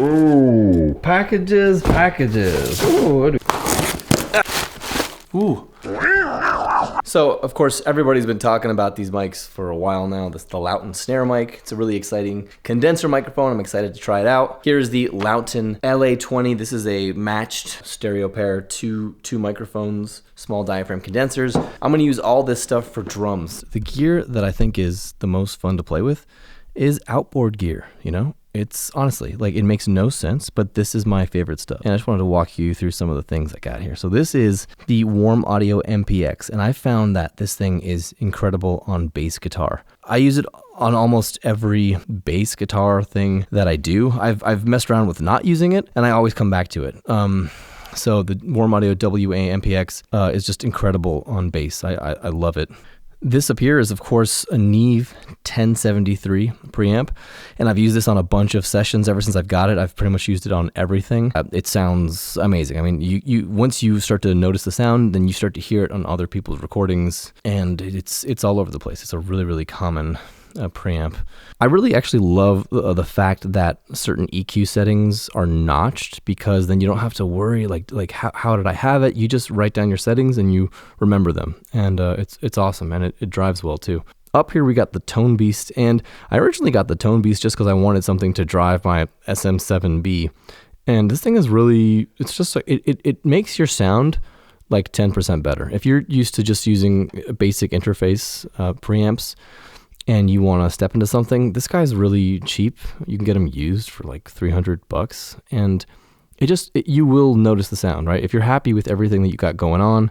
Ooh, packages. Ooh. Ooh. So, of course, everybody's been talking about these mics for a while now. This is the Loughton Snare mic. It's a really exciting condenser microphone. I'm excited to try it out. Here's the Loughton LA20. This is a matched stereo pair, two microphones, small diaphragm condensers. I'm gonna use all this stuff for drums. The gear that I think is the most fun to play with is outboard gear, you know? It's honestly, like, it makes no sense, but this is my favorite stuff. And I just wanted to walk you through some of the things I got here. So this is the Warm Audio MPX, and I found that this thing is incredible on bass guitar. I use it on almost every bass guitar thing that I do. I've messed around with not using it, and I always come back to it. So the Warm Audio WA MPX is just incredible on bass. I love it. This up here is, of course, a Neve 1073 preamp, and I've used this on a bunch of sessions ever since I've got it. I've pretty much used it on everything. It sounds amazing. I mean, you once you start to notice the sound, then you start to hear it on other people's recordings, and it's all over the place. It's a really, really common preamp. I really actually love the fact that certain EQ settings are notched, because then you don't have to worry like how did I have it? You just write down your settings and you remember them, and it's awesome, and it drives well too. Up here we got the Tone Beast, and I originally got the Tone Beast just because I wanted something to drive my SM7B, and this thing is really, it's just it makes your sound like 10% better. If you're used to just using basic interface preamps, and you want to step into something, this guy's really cheap. You can get them used for like $300, and you will notice the sound, right? If you're happy with everything that you got going on,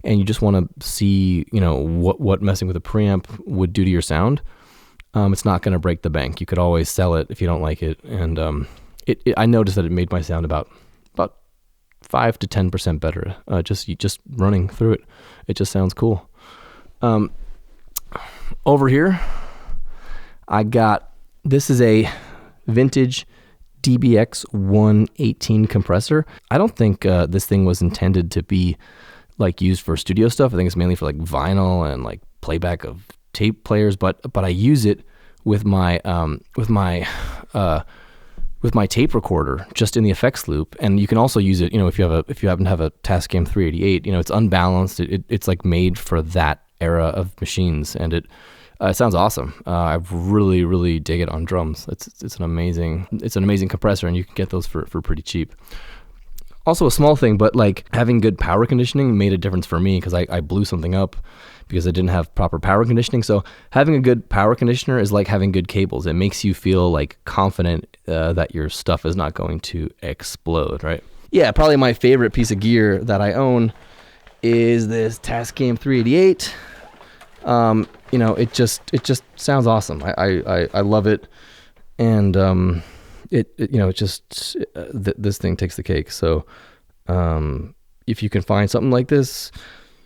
and you just want to see, you know, what messing with a preamp would do to your sound, it's not going to break the bank. You could always sell it if you don't like it, and I noticed that it made my sound about 5 to 10% better. Just running through it, it just sounds cool. Over here, this is a vintage DBX 118 compressor. I don't think this thing was intended to be like used for studio stuff. I think it's mainly for like vinyl and like playback of tape players, but I use it with my tape recorder just in the effects loop. And you can also use it, you know, if you happen to have a Tascam 388, you know, it's unbalanced. It's like made for that era of machines, and it sounds awesome. I really, really dig it on drums. It's an amazing compressor, and you can get those for pretty cheap. Also a small thing, but like having good power conditioning made a difference for me, because I blew something up because I didn't have proper power conditioning. So having a good power conditioner is like having good cables. It makes you feel like confident that your stuff is not going to explode, right? Yeah, probably my favorite piece of gear that I own is this Tascam 388. You know, it just sounds awesome. I love it, and this thing takes the cake. So if you can find something like this,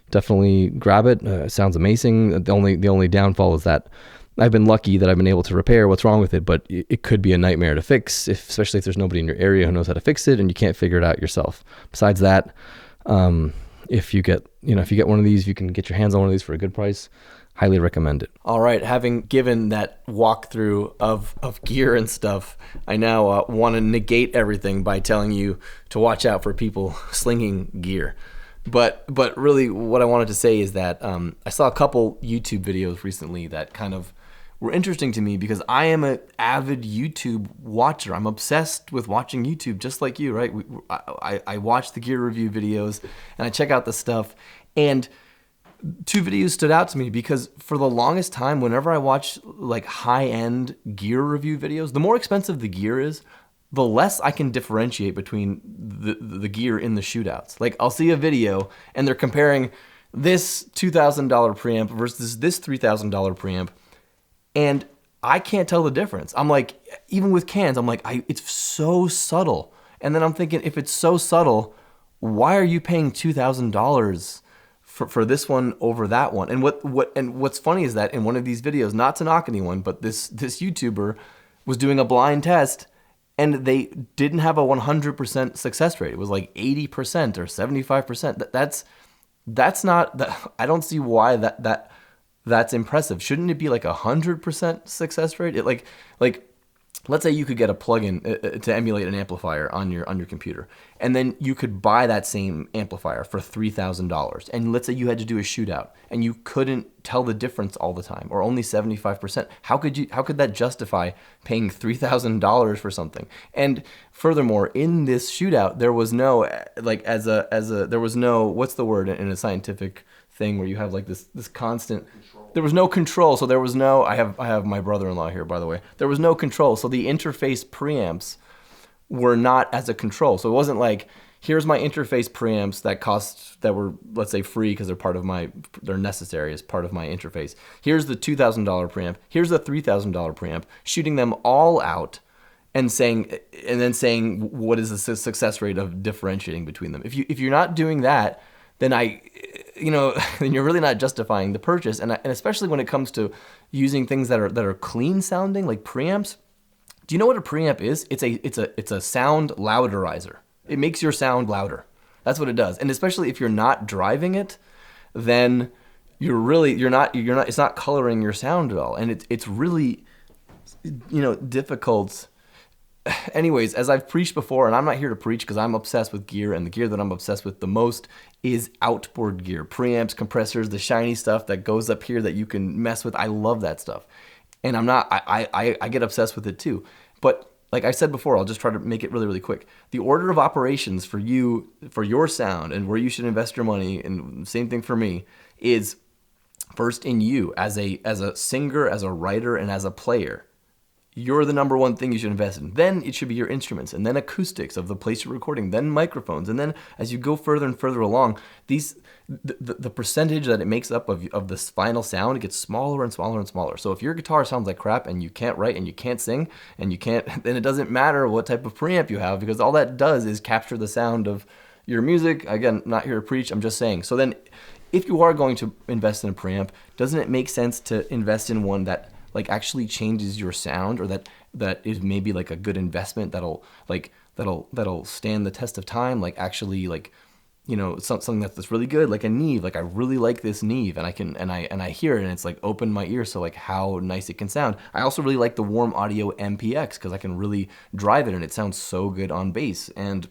definitely grab it. It sounds amazing. The only downfall is that I've been lucky that I've been able to repair what's wrong with it, but it could be a nightmare to fix, especially if there's nobody in your area who knows how to fix it and you can't figure it out yourself. Besides that, if you get one of these, you can get your hands on one of these for a good price. Highly recommend it. All right, having given that walkthrough of gear and stuff, I now want to negate everything by telling you to watch out for people slinging gear. But really, what I wanted to say is that I saw a couple YouTube videos recently that kind of were interesting to me, because I am an avid YouTube watcher. I'm obsessed with watching YouTube, just like you, right? I watch the gear review videos, and I check out the stuff, and two videos stood out to me, because for the longest time, whenever I watch like high-end gear review videos, the more expensive the gear is, the less I can differentiate between the gear in the shootouts. Like, I'll see a video and they're comparing this $2,000 preamp versus this $3,000 preamp, and I can't tell the difference. I'm like, even with cans, I'm like, it's so subtle. And then I'm thinking, if it's so subtle, why are you paying $2,000 for this one over that one? And what's funny is that in one of these videos, not to knock anyone, but this YouTuber was doing a blind test, and they didn't have a 100% success rate. It was like 80% or 75%. That's not. I don't see why that's impressive. Shouldn't it be like 100% success rate? It like let's say you could get a plugin to emulate an amplifier on your computer, and then you could buy that same amplifier for $3,000. And let's say you had to do a shootout, and you couldn't tell the difference all the time, or only 75%. How could that justify paying $3,000 for something? And furthermore, in this shootout, there was no there was no, what's the word in a scientific thing where you have like this constant control. There was no control, so there was no, I have my brother-in-law here, by the way. There was no control, so the interface preamps were not as a control. So it wasn't like, here's my interface preamps that were, let's say, free because they're necessary as part of my interface. Here's the $2,000 preamp, here's the $3,000 preamp, shooting them all out and then saying what is the success rate of differentiating between them. If you're not doing that, then then you're really not justifying the purchase. And especially when it comes to using things that are clean sounding, like preamps. Do you know what a preamp is? It's a sound louderizer. It makes your sound louder. That's what it does. And especially if you're not driving it, then it's not coloring your sound at all. And it's really, difficult. Anyways, as I've preached before, and I'm not here to preach because I'm obsessed with gear, and the gear that I'm obsessed with the most is outboard gear. Preamps, compressors, the shiny stuff that goes up here that you can mess with. I love that stuff. And I get obsessed with it too. But like I said before, I'll just try to make it really, really quick. The order of operations for your sound and where you should invest your money, and same thing for me, is first in you as a singer, as a writer, and as a player. You're the number one thing you should invest in. Then it should be your instruments, and then acoustics of the place you're recording, then microphones. And then as you go further and further along, the percentage that it makes up of this final sound, it gets smaller and smaller and smaller. So if your guitar sounds like crap and you can't write and you can't sing and you can't, then it doesn't matter what type of preamp you have, because all that does is capture the sound of your music. Again, I'm not here to preach, I'm just saying. So then if you are going to invest in a preamp, doesn't it make sense to invest in one that like actually changes your sound, or that is maybe like a good investment that'll stand the test of time, like actually like, something that's really good, like a Neve. Like I really like this Neve, and I hear it and it's like opened my ears, so like how nice it can sound. I also really like the Warm Audio MPX because I can really drive it and it sounds so good on bass. And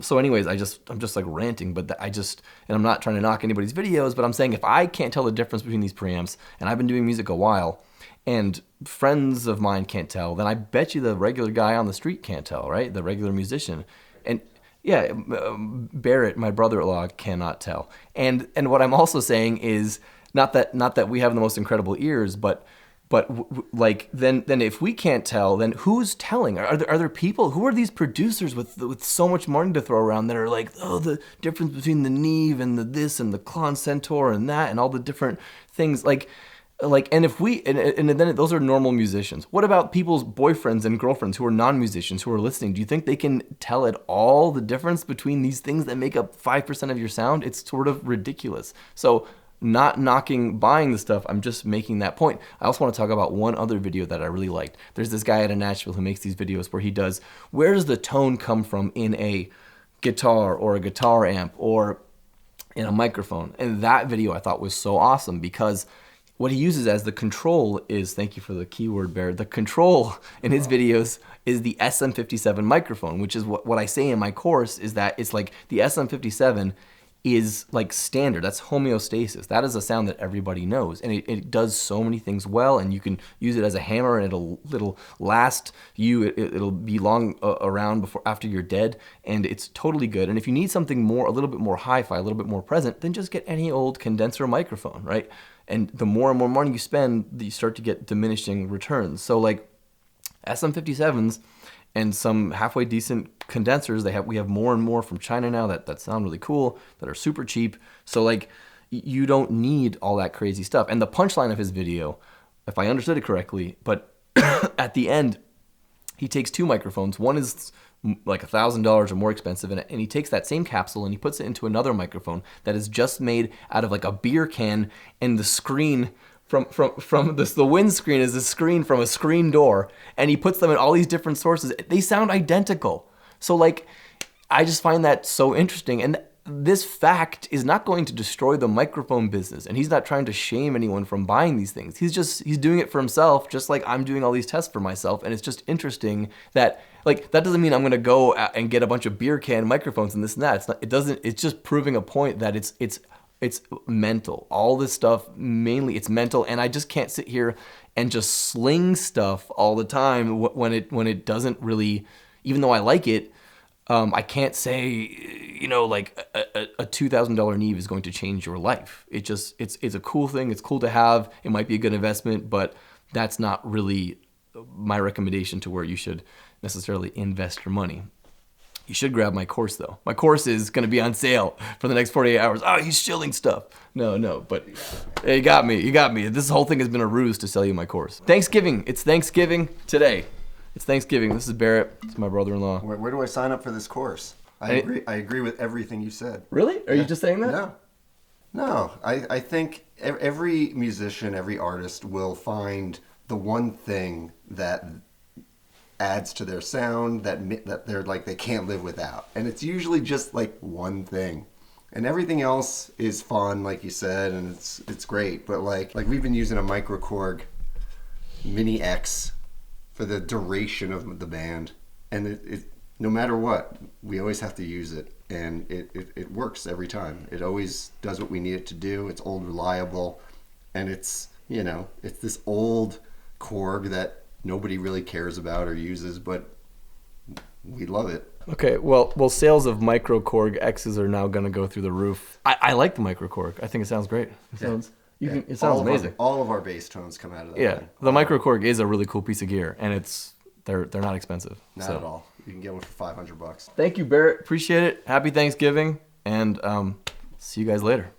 so anyways, I'm just like ranting, but and I'm not trying to knock anybody's videos, but I'm saying if I can't tell the difference between these preamps, and I've been doing music a while, and friends of mine can't tell, then I bet you the regular guy on the street can't tell, right? The regular musician. And yeah, Barrett, my brother-in-law, cannot tell. And what I'm also saying is not that we have the most incredible ears, but then if we can't tell, then who's telling? Are there people? Who are these producers with so much money to throw around that are like, oh, the difference between the Neve and the this and the Klon Centaur and that and all the different things and if we and then those are normal musicians. What about people's boyfriends and girlfriends who are non-musicians who are listening? Do you think they can tell at all the difference between these things that make up 5% of your sound? It's sort of ridiculous. So, not knocking buying the stuff, I'm just making that point. I also want to talk about one other video that I really liked. There's this guy out of Nashville who makes these videos where he does, where does the tone come from in a guitar or a guitar amp or in a microphone? And that video I thought was so awesome because what he uses as the control is, thank you for the keyword, Bear, the control in his videos is the SM57 microphone, which is what I say in my course, is that it's like the SM57 is like standard. That's homeostasis. That is a sound that everybody knows, and it does so many things well, and you can use it as a hammer, and it'll last you. It'll be long around after you're dead, and it's totally good. And if you need something a little bit more hi-fi, a little bit more present, then just get any old condenser microphone, right? And the more and more money you spend, you start to get diminishing returns. So like SM57s and some halfway decent condensers, we have more and more from China now that sound really cool, that are super cheap. So like you don't need all that crazy stuff. And the punchline of his video, if I understood it correctly, but at the end, he takes two microphones. One is like $1,000 or more expensive, and he takes that same capsule and he puts it into another microphone that is just made out of like a beer can, and the screen from this, the windscreen is a screen from a screen door, and he puts them in all these different sources. They sound identical. So like, I just find that so interesting, and this fact is not going to destroy the microphone business, and he's not trying to shame anyone from buying these things. He's doing it for himself, just like I'm doing all these tests for myself. And it's just interesting that, like, that doesn't mean I'm gonna go and get a bunch of beer can microphones and this and that. It's not. It doesn't. It's just proving a point that it's mental. All this stuff, mainly it's mental, and I just can't sit here and just sling stuff all the time when it doesn't really, even though I like it. I can't say, like a $2,000 Neve is going to change your life. It's a cool thing. It's cool to have. It might be a good investment, but that's not really my recommendation to where you should necessarily invest your money. You should grab my course though. My course is going to be on sale for the next 48 hours. Oh, he's shilling stuff. No, but hey, you got me. This whole thing has been a ruse to sell you my course. Thanksgiving. It's Thanksgiving today. It's Thanksgiving. This is Barrett. This is my brother-in-law. Where do I sign up for this course? I agree with everything you said. Really? Are you just saying that? No. I think every musician, every artist will find the one thing that adds to their sound that they're like they can't live without, and it's usually just like one thing, and everything else is fun, like you said, and it's great. But like we've been using a Microkorg Mini X for the duration of the band, and it no matter what, we always have to use it, and it works every time. It always does what we need it to do. It's old, reliable, and it's this old Korg that nobody really cares about or uses, but we love it. Okay, well, sales of Microkorg X's are now going to go through the roof. I like the Microkorg. I think it sounds great. It sounds amazing. All of our bass tones come out of that. Yeah, thing. the Microkorg is a really cool piece of gear, and they're not expensive. Not at all. You can get one for $500. Thank you, Barrett. Appreciate it. Happy Thanksgiving, and see you guys later.